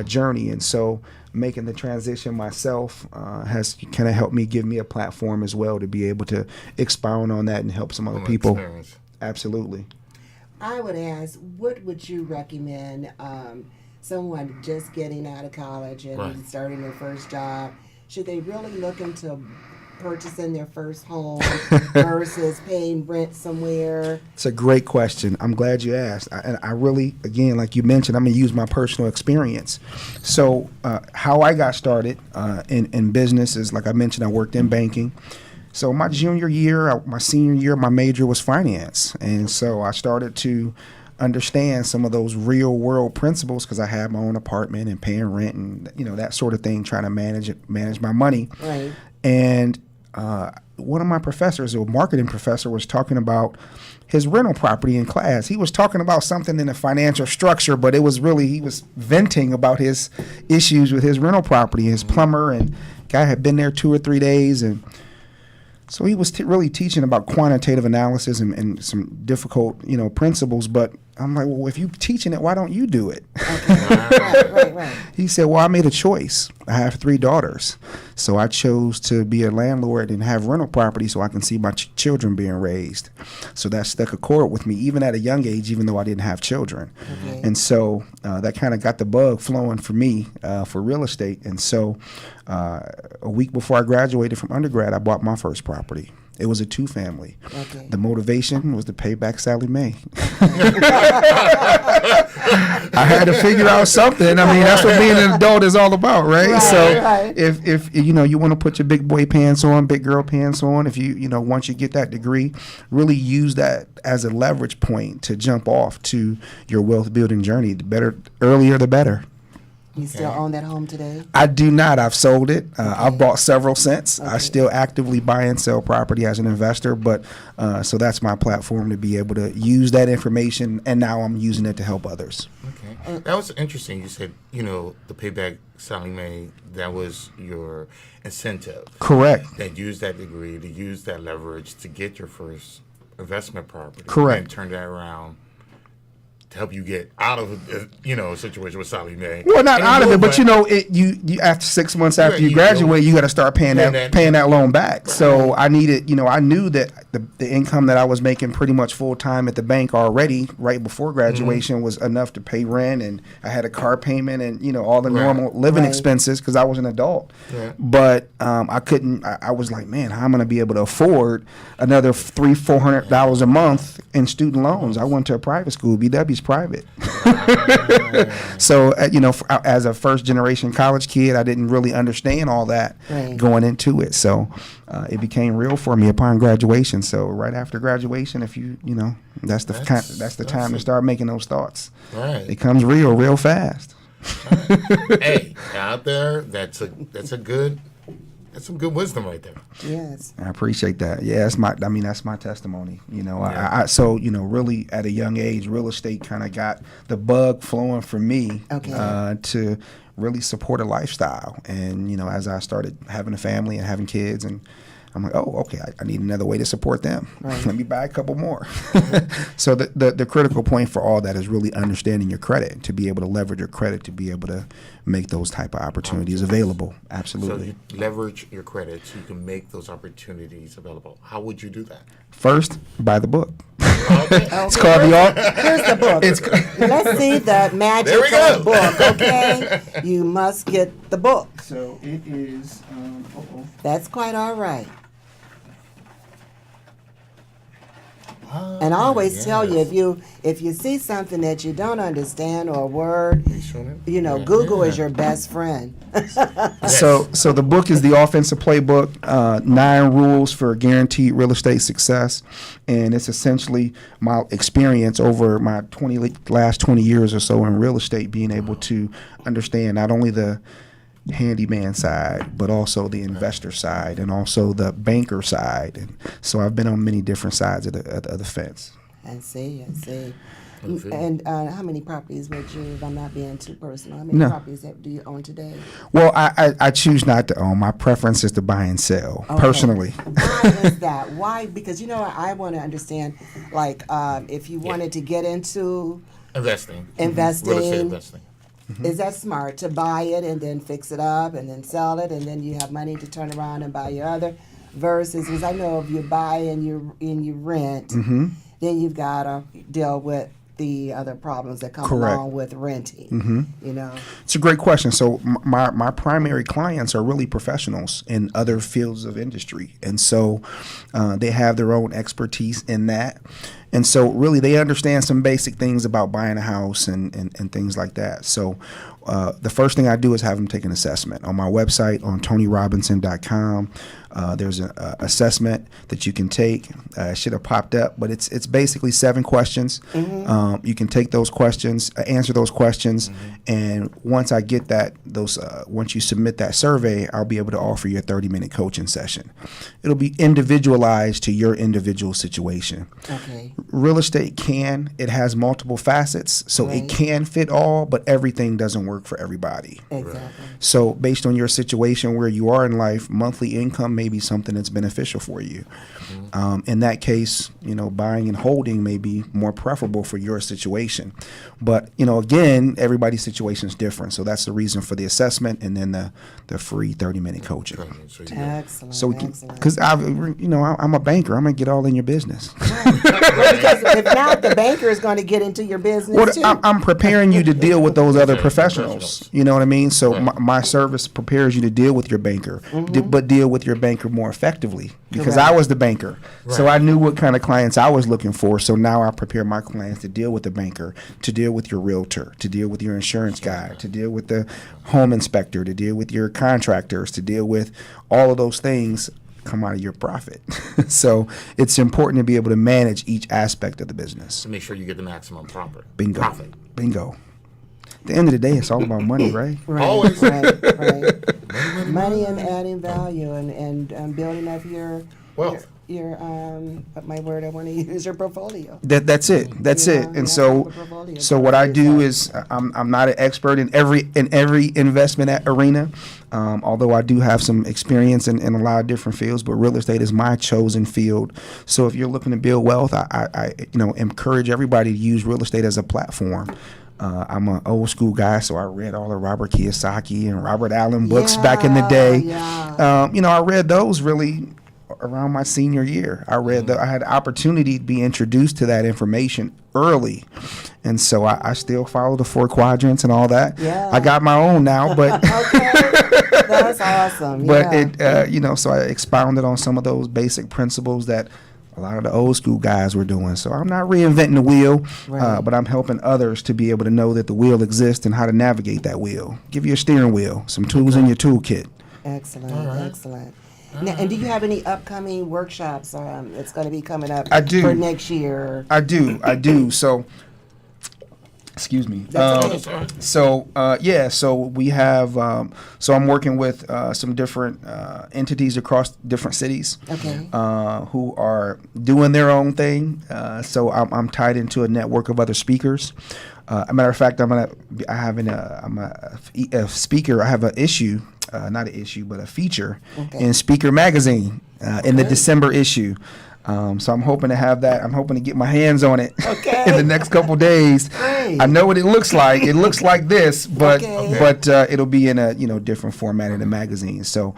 journey. And so making the transition myself has kind of helped me, give me a platform as well to be able to expound on that and help some other people. Experience. Absolutely. I would ask, what would you recommend someone just getting out of college and Right. starting their first job? Should they really look into purchasing their first home versus paying rent somewhere? It's a great question. I'm glad you asked. And I really, again, like you mentioned, I'm going to use my personal experience. So how I got started in business is, like I mentioned, I worked in banking. So my junior year, my senior year, my major was finance. And so I started to understand some of those real world principles because I had my own apartment and paying rent and, that sort of thing, trying to manage my money. Right. And one of my professors, a marketing professor, was talking about his rental property in class. He was talking about something in the financial structure, but it was really, he was venting about his issues with his rental property. His plumber and guy had been there 2 or 3 days, and so he was really teaching about quantitative analysis and some difficult, principles. But I'm like, well, if you're teaching it, why don't you do it? Right. He said, well, I made a choice. I have 3 daughters. So I chose to be a landlord and have rental property so I can see my children being raised. So that stuck a chord with me, even at a young age, even though I didn't have children. Okay. And so that kind of got the bug flowing for me for real estate. And so a week before I graduated from undergrad, I bought my first property. It was a 2-family. Okay. The motivation was to pay back Sally Mae. I had to figure out something. I mean, that's what being an adult is all about, right? Right, So right. if you want to put your big boy pants on, big girl pants on, if once you get that degree, really use that as a leverage point to jump off to your wealth building journey. The better, earlier the better. You still own that home today? I do not. I've sold it. I've bought several since. I still actively buy and sell property as an investor, but so that's my platform to be able to use that information, and now I'm using it to help others. Okay. That was interesting. You said, the payback Sally Mae, that was your incentive. Correct. That use that degree, to use that leverage to get your first investment property. Correct. And turn that around to help you get out of a situation with Sally Mae. Well, not And out of it, but movement. you after 6 months after Yeah, you you graduate, go- you got to start paying that loan back. So I needed, I knew that the income that I was making pretty much full time at the bank already right before graduation was enough to pay rent, and I had a car payment and all the normal living Right. expenses because I was an adult. Right. But I couldn't. I was like, man, how am I going to be able to afford another $300-400 a month in student loans? I went to a private school. BW's private. So, as a first generation college kid, I didn't really understand all that Right. going into it. So, it became real for me upon graduation. So, right after graduation, if that's the time to start making those thoughts. Right. It comes real fast. Hey, out there, that's some good wisdom right there. Yes. I appreciate that. Yeah, that's my testimony. So really at a young age, real estate kind of got the bug flowing for me to really support a lifestyle. And as I started having a family and having kids, and I'm like, oh, okay, I need another way to support them. Right. Let me buy a couple more. So the critical point for all that is really understanding your credit, to be able to leverage your credit, to be able to make those type of opportunities available. Absolutely. So you leverage your credit so you can make those opportunities available. How would you do that? First, buy the book. It's called The Art. Here's the book. Let's see the magic There we go. book, okay? You must get the book. So it is. That's quite all right. And I always tell you, if you see something that you don't understand or a word, Google is your best friend. So the book is the Offensive Playbook, 9 Rules for Guaranteed Real Estate Success, and it's essentially my experience over my last 20 years or so in real estate, being able to understand not only the handyman side, but also the investor side and also the banker side. And so I've been on many different sides of the fence. I see. And how many properties would you, if I'm not being too personal, how many properties do you own today? Well, I choose not to own. My preference is to buy and sell, personally. Why is that? Why? Because, I want to understand, like, if you wanted to get into Investing. Investing. Real estate investing. Is that smart to buy it and then fix it up and then sell it and then you have money to turn around and buy your other? Versus, because I know if you buy and you rent, then you've got to deal with the other problems that come along with renting. It's a great question. So my primary clients are really professionals in other fields of industry, and so they have their own expertise in that. And so really they understand some basic things about buying a house and things like that. So the first thing I do is have them take an assessment. On my website, on TonyRobinson.com, there's an assessment that you can take. It should have popped up, but it's basically 7 questions. You can take those questions, answer those questions, and once I get once you submit that survey, I'll be able to offer you a 30-minute coaching session. It'll be individualized to your individual situation. Okay. Real estate it has multiple facets, so it can fit all, but everything doesn't work for everybody. Exactly. So based on your situation where you are in life, monthly income may be something that's beneficial for you. In that case, buying and holding may be more preferable for your situation. But, again, everybody's situation is different. So that's the reason for the assessment and then the free 30-minute coaching. Excellent. So, because I'm a banker, I'm going to get all in your business. Because if not, the banker is going to get into your business too. I'm preparing you to deal with those other professionals. You know what I mean? So my service prepares you to deal with your banker, but deal with your banker more effectively. Because I was the banker. So I knew what kind of clients I was looking for. So now I prepare my clients to deal with the banker, to deal with your realtor, to deal with your insurance guy, to deal with the home inspector, to deal with your contractors, to deal with all of those things come out of your profit. So it's important to be able to manage each aspect of the business. To make sure you get the maximum profit. Bingo. At the end of the day, it's all about money, right? Always. Right. Money and adding value and building up your Wealth. Your my word I want to use, your portfolio. That's it. And so what I do is I'm not an expert in every investment arena, although I do have some experience in a lot of different fields. But real estate is my chosen field. So if you're looking to build wealth, I encourage everybody to use real estate as a platform. I'm an old school guy, so I read all the Robert Kiyosaki and Robert Allen books back in the day. Yeah. I read those really around my senior year. I had the opportunity to be introduced to that information early, and so I still follow the 4 quadrants and all that. Yeah. I got my own now, but Okay, that's awesome. but so I expounded on some of those basic principles that a lot of the old school guys were doing. So I'm not reinventing the wheel, but I'm helping others to be able to know that the wheel exists and how to navigate that wheel. Give you a steering wheel, some tools in your toolkit. Excellent. Now, and do you have any upcoming workshops that's going to be coming up I do. for next year? I do. So, excuse me. That's okay. So we have. So I'm working with some different entities across different cities. Okay. Who are doing their own thing. So I'm tied into a network of other speakers. As a matter of fact, I'm a speaker. I have an issue. Not an issue, but a feature in Speaker Magazine in the December issue. So I'm hoping to have that. I'm hoping to get my hands on it Okay. in the next couple days. Great. I know what it looks like. It looks like this, but Okay. it'll be in a different format in the magazine. So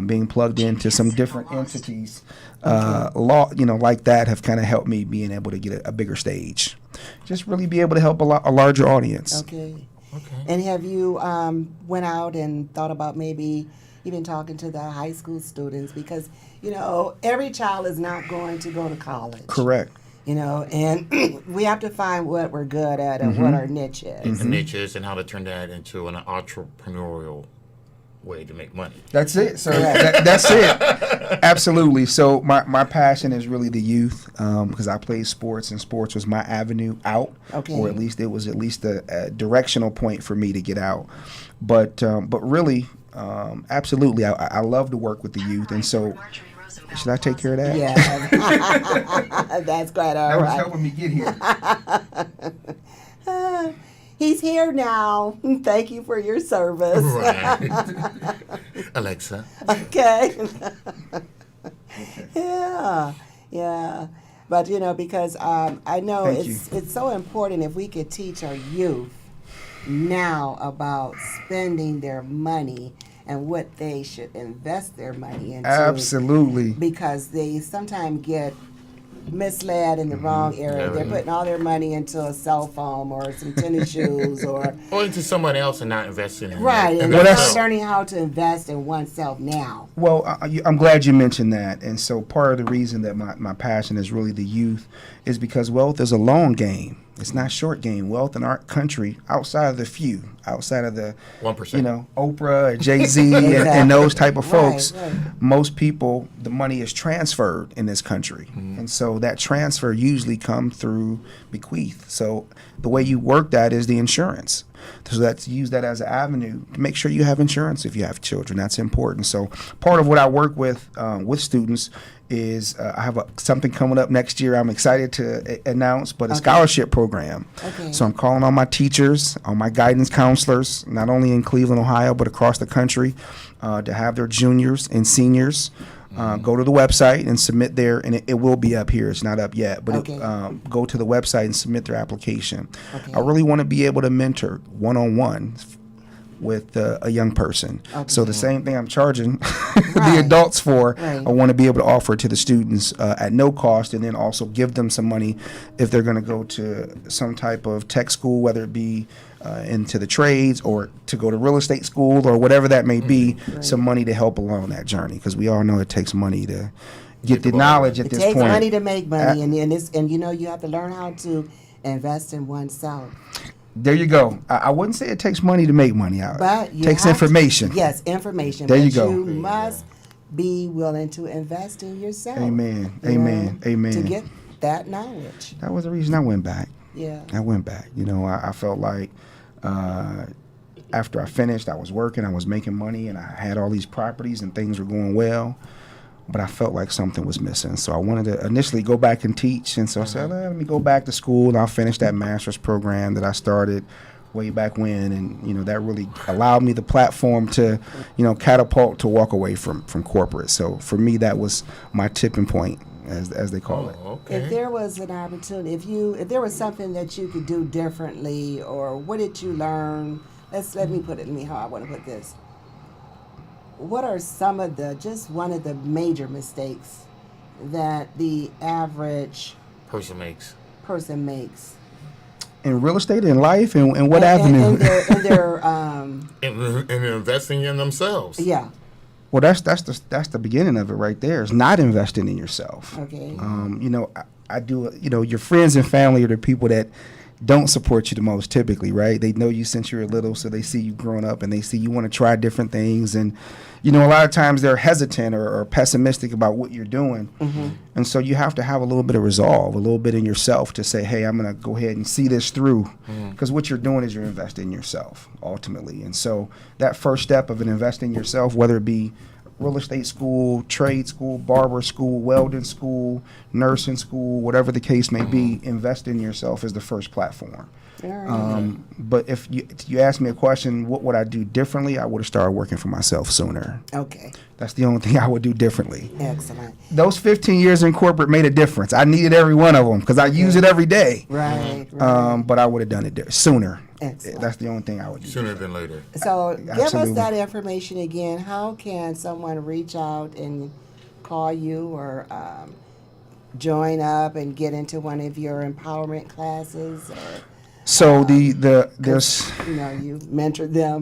being plugged into some different entities, like that, have kind of helped me being able to get a bigger stage. Just really be able to help a larger audience. Okay. And have you went out and thought about maybe even talking to the high school students, because every child is not going to go to college. Correct. And we have to find what we're good at and what our niche is. The niches and how to turn that into an entrepreneurial way to make money. That's it. So that's it. Absolutely. So my passion is really the youth, because I played sports, and sports was my avenue out, or at least it was a directional point for me to get out. But really, absolutely, I love to work with the youth, and so should I take care of that? Yeah, that's quite all That was right. helping me get here. He's here now. Thank you for your service. Right. Alexa. Okay. Yeah. But because I know Thank it's so important if we could teach our youth now about spending their money and what they should invest their money into. Absolutely. Because they sometimes get misled in the wrong area. They're putting all their money into a cell phone or some tennis shoes or into someone else and not investing in right. it. And they're not learning how to invest in oneself now. Well, I'm glad you mentioned that. And so part of the reason that my passion is really the youth is because wealth is a long game. It's not short game. Wealth in our country, outside of the few, outside of the 1%. Oprah or Jay-Z and those type of folks, most people, the money is transferred in this country. And so that transfer usually comes through bequeath. So the way you work that is the insurance. So that's use that as an avenue to make sure you have insurance if you have children. That's important. So part of what I work with students is I have something coming up next year I'm excited to announce, but a scholarship program. Okay. So I'm calling on my teachers, on my guidance counselors, not only in Cleveland, Ohio, but across the country, to have their juniors and seniors go to the website and submit their, and it will be up here. It's not up yet, but go to the website and submit their application. Okay. I really want to be able to mentor one-on-one with a young person. So the same thing I'm charging the adults for, I want to be able to offer to the students at no cost, and then also give them some money if they're going to go to some type of tech school, whether it be into the trades or to go to real estate school or whatever that may be, some money to help along that journey, because we all know it takes money to get the knowledge at this point. It takes money to make money, and you have to learn how to invest in oneself. There you go. I wouldn't say it takes money to make money out. But it takes information. Yes, information. There but you go. You must be willing to invest in yourself. Amen. Amen. To get that knowledge. That was the reason I went back. Yeah. I went back. I felt like after I finished, I was working, I was making money, and I had all these properties and things were going well. But I felt like something was missing. So I wanted to initially go back and teach. And so I said, let me go back to school and I'll finish that master's program that I started way back when. And, that really allowed me the platform to, catapult to walk away from corporate. So for me, that was my tipping point, as they call it. Okay. If there was an opportunity, if there was something that you could do differently, or what did you learn? Let me how I want to put this. What are some of one of the major mistakes that the average person makes? In real estate, in life, and what avenue? In investing in themselves. Yeah. Well, that's the beginning of it right there. It's not investing in yourself. Okay. I do. Your friends and family are the people that don't support you the most typically, right? They know you since you were little, so they see you growing up and they see you want to try different things. And, a lot of times they're hesitant or pessimistic about what you're doing. Mm-hmm. And so you have to have a little bit of resolve, a little bit in yourself to say, hey, I'm going to go ahead and see this through. Because what you're doing is you're investing in yourself, ultimately. And so that first step of investing in yourself, whether it be real estate school, trade school, barber school, welding school, nursing school, whatever the case may be, invest in yourself is the first platform. All right. But if you ask me a question, what would I do differently? I would have started working for myself sooner. Okay. That's the only thing I would do differently. Excellent. Those 15 years in corporate made a difference. I needed every one of them because I use it every day. Right. But I would have done it sooner. Excellent. That's the only thing I would do. Sooner than later. So give us Absolutely. that information again. How can someone reach out and call you or join up and get into one of your empowerment classes? Or So there's you mentor them.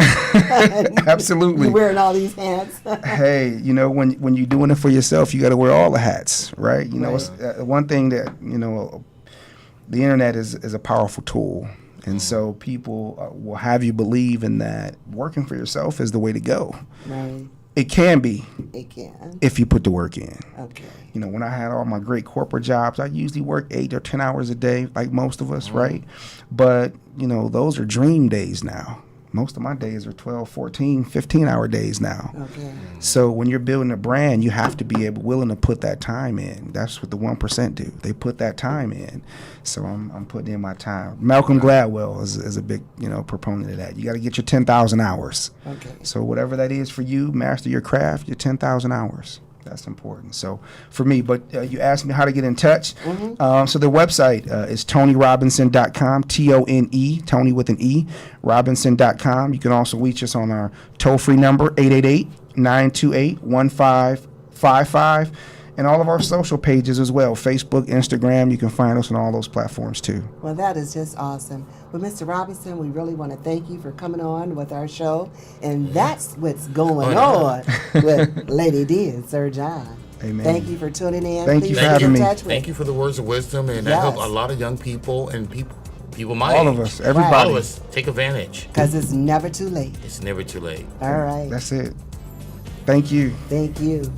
absolutely. You wearing all these hats. Hey, when you're doing it for yourself, you got to wear all the hats, right? It's one thing that the internet is a powerful tool. And so people will have you believe in that working for yourself is the way to go. Right. It can be It can. if you put the work in. Okay. When I had all my great corporate jobs, I usually work 8 or 10 hours a day, like most of us, right? But, those are dream days now. Most of my days are 12, 14, 15-hour days now. Okay. So when you're building a brand, you have to be willing to put that time in. That's what the 1% do. They put that time in. So I'm putting in my time. Malcolm Gladwell is a big proponent of that. You got to get your 10,000 hours. Okay. So whatever that is for you, master your craft, your 10,000 hours. That's important. So for me, but you asked me how to get in touch. So the website is TonyRobinson.com, T-O-N-E, Tony with an E, Robinson.com. You can also reach us on our toll-free number, 888-928-1555, and all of our social pages as well, Facebook, Instagram. You can find us on all those platforms too. Well, that is just awesome. Well, Mr. Robinson, we really want to thank you for coming on with our show. And that's what's going on with Lady D and Sir John. Amen. Thank you for tuning in. Thank you Please for keep having in me. touch with- Thank you for the words of wisdom, and Yes. I hope a lot of young people and people my All age, of us, all everybody. of us, take advantage. Because it's never too late. It's never too late. All right. That's it. Thank you. Thank you.